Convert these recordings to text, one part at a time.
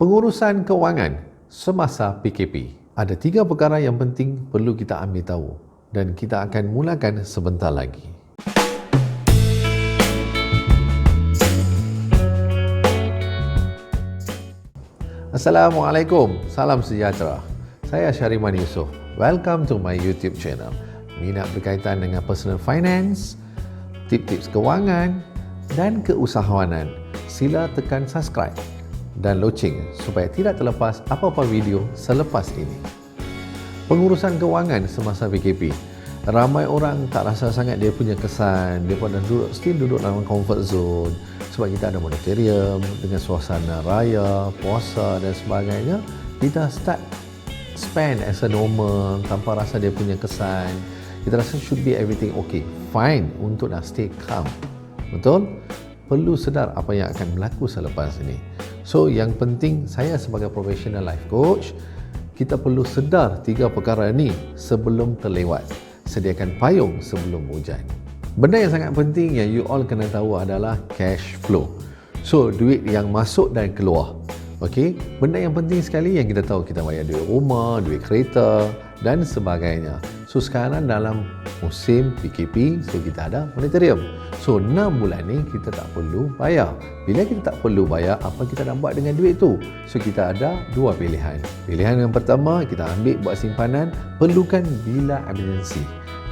Pengurusan kewangan semasa PKP. Ada 3 perkara yang penting perlu kita ambil tahu dan kita akan mulakan sebentar lagi. Assalamualaikum, salam sejahtera. Saya Syariman Yusof. Welcome to my YouTube channel. Minat berkaitan dengan personal finance, tips-tips kewangan dan keusahawanan, sila tekan subscribe dan loceng supaya tidak terlepas apa-apa video selepas ini. Pengurusan kewangan semasa PKP. Ramai orang tak rasa sangat dia punya kesan, dia pada duduk dalam comfort zone sebab kita ada monetarium dengan suasana raya, puasa dan sebagainya. Kita start spend as a normal tanpa rasa dia punya kesan. Kita rasa should be everything okay, fine untuk nak stay calm. Betul? Perlu sedar apa yang akan berlaku selepas ini. So, yang penting saya sebagai professional life coach, kita perlu sedar 3 perkara ini sebelum terlewat. Sediakan payung sebelum hujan. Benda yang sangat penting yang you all kena tahu adalah cash flow. So, duit yang masuk dan keluar. Okey, benda yang penting sekali yang kita tahu, kita bayar duit rumah, duit kereta dan sebagainya. So, sekarang dalam musim PKP, so kita ada monetarium. So, 6 bulan ni kita tak perlu bayar. Bila kita tak perlu bayar, apa kita nak buat dengan duit tu? So, kita ada 2 pilihan. Pilihan yang pertama, kita ambil buat simpanan, perlukan bila emergency.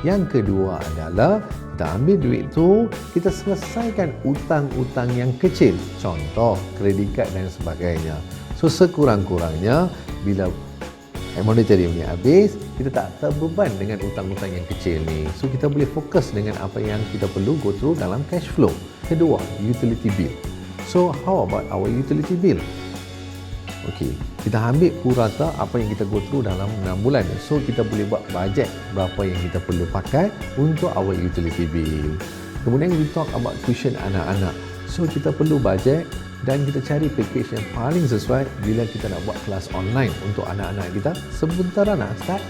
Yang kedua adalah kita ambil duit tu, kita selesaikan utang-utang yang kecil. Contoh, kredit kad dan sebagainya. So, sekurang-kurangnya, bila monetarium ni habis, kita tak terbeban dengan utang-utang yang kecil ni. So, kita boleh fokus dengan apa yang kita perlu go through dalam cash flow. Kedua, utility bill. So, how about our utility bill? Okey, kita ambil purata apa yang kita go through dalam 6 bulan. So, kita boleh buat bajet berapa yang kita perlu pakai untuk our utility bill. Kemudian, we talk about tuition anak-anak. So, kita perlu bajet dan kita cari package yang paling sesuai bila kita nak buat kelas online untuk anak-anak kita sebentar nak start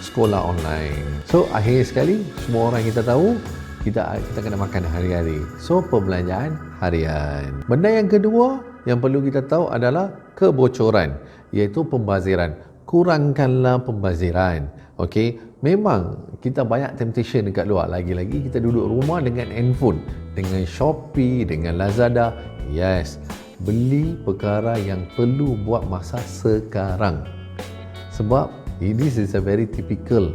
sekolah online. So, akhir sekali, semua orang kita tahu kita kena makan hari-hari. So, perbelanjaan harian. Benda yang kedua yang perlu kita tahu adalah kebocoran, iaitu pembaziran. Kurangkanlah pembaziran. Okey, memang kita banyak temptation dekat luar. Lagi-lagi kita duduk rumah dengan handphone, dengan Shopee, dengan Lazada. Yes, beli perkara yang perlu buat masa sekarang. Sebab this is a very typical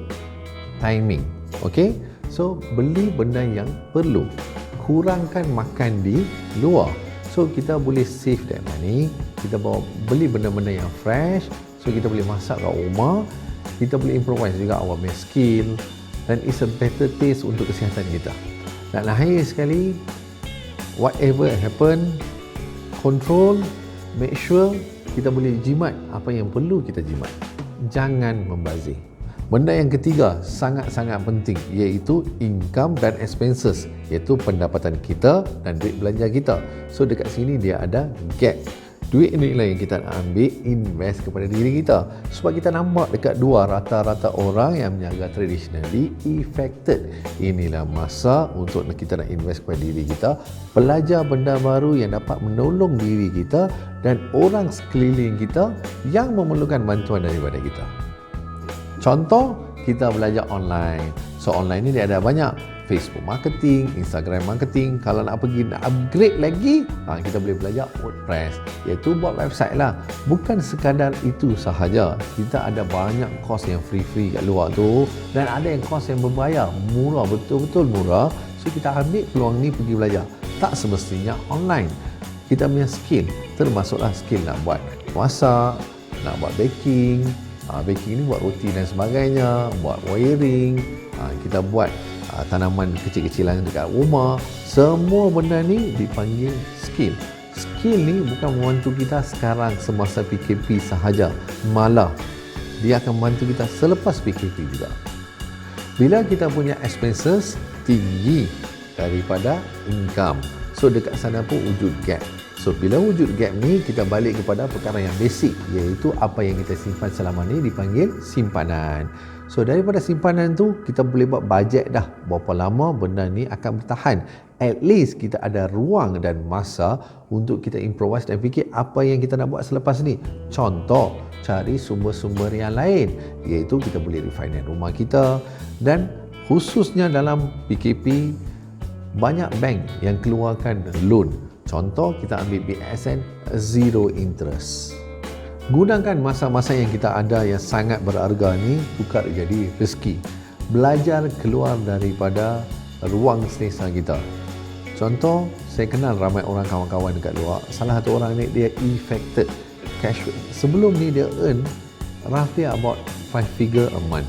timing. Okay? So, beli benda yang perlu. Kurangkan makan di luar. So, kita boleh save that money. Kita beli benda-benda yang fresh. So, kita boleh masak kat rumah. Kita boleh improvise juga our skill. Dan it's a better taste untuk kesihatan kita. Dan akhir sekali, whatever happen, control, make sure kita boleh jimat apa yang perlu kita jimat. Jangan membazir. Benda yang ketiga sangat-sangat penting, iaitu income dan expenses, iaitu pendapatan kita dan duit belanja kita. So, dekat sini dia ada gap. Duit inilah yang kita nak ambil, invest kepada diri kita. Sebab kita nampak dekat dua rata-rata orang yang menjaga traditionally affected. Inilah masa untuk kita nak invest kepada diri kita, belajar benda baru yang dapat menolong diri kita dan orang sekeliling kita yang memerlukan bantuan daripada kita. Contoh, kita belajar online. So, online ni dia ada banyak. Facebook marketing, Instagram marketing. Kalau nak pergi nak upgrade lagi, kita boleh belajar WordPress, iaitu buat website lah. Bukan sekadar itu sahaja, kita ada banyak course yang free-free kat luar tu, dan ada yang course yang berbayar, murah, betul-betul murah. So, kita ambil peluang ni pergi belajar. Tak semestinya online. Kita punya skill, termasuklah skill nak buat masak, nak buat baking. Baking ni buat roti dan sebagainya, buat wiring, kita buat tanaman kecil-kecilan dekat rumah. Semua benda ni dipanggil skill. Skill ni bukan membantu kita sekarang semasa PKP sahaja, malah dia akan membantu kita selepas PKP juga. Bila kita punya expenses tinggi daripada income, so dekat sana pun wujud gap. So, bila wujud gap ni, kita balik kepada perkara yang basic, iaitu apa yang kita simpan selama ni dipanggil simpanan. So daripada simpanan tu kita boleh buat bajet dah berapa lama benda ni akan bertahan. At least kita ada ruang dan masa untuk kita improvise dan fikir apa yang kita nak buat selepas ni. Contoh, cari sumber-sumber yang lain, iaitu kita boleh refinance rumah kita. Dan khususnya dalam PKP, banyak bank yang keluarkan loan. Contoh, kita ambil BSN, zero interest. Gunakan masa-masa yang kita ada yang sangat berharga ni, tukar jadi rezeki. Belajar keluar daripada ruang selesa kita. Contoh, saya kenal ramai orang kawan-kawan dekat luar. Salah satu orang ni dia affected cash. Sebelum ni dia earn roughly about 5 figure a month.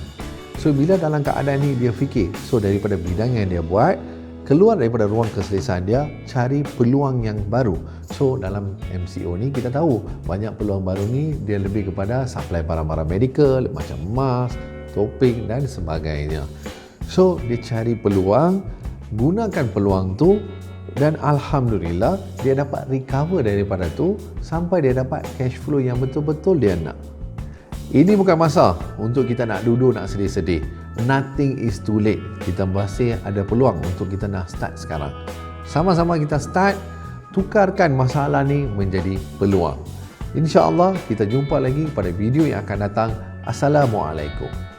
So bila dalam keadaan ni dia fikir, so daripada bidang yang dia buat, keluar daripada ruang keselesaan dia, cari peluang yang baru. So dalam MCO ni kita tahu banyak peluang baru ni dia lebih kepada supply barang-barang medical macam mask, topik dan sebagainya. So dia cari peluang, gunakan peluang tu dan alhamdulillah dia dapat recover daripada tu sampai dia dapat cash flow yang betul-betul dia nak. Ini bukan masa untuk kita nak duduk nak sedih-sedih. Nothing is too late. Kita masih ada peluang untuk kita nak start sekarang. Sama-sama kita start, tukarkan masalah ni menjadi peluang. InsyaAllah kita jumpa lagi pada video yang akan datang. Assalamualaikum.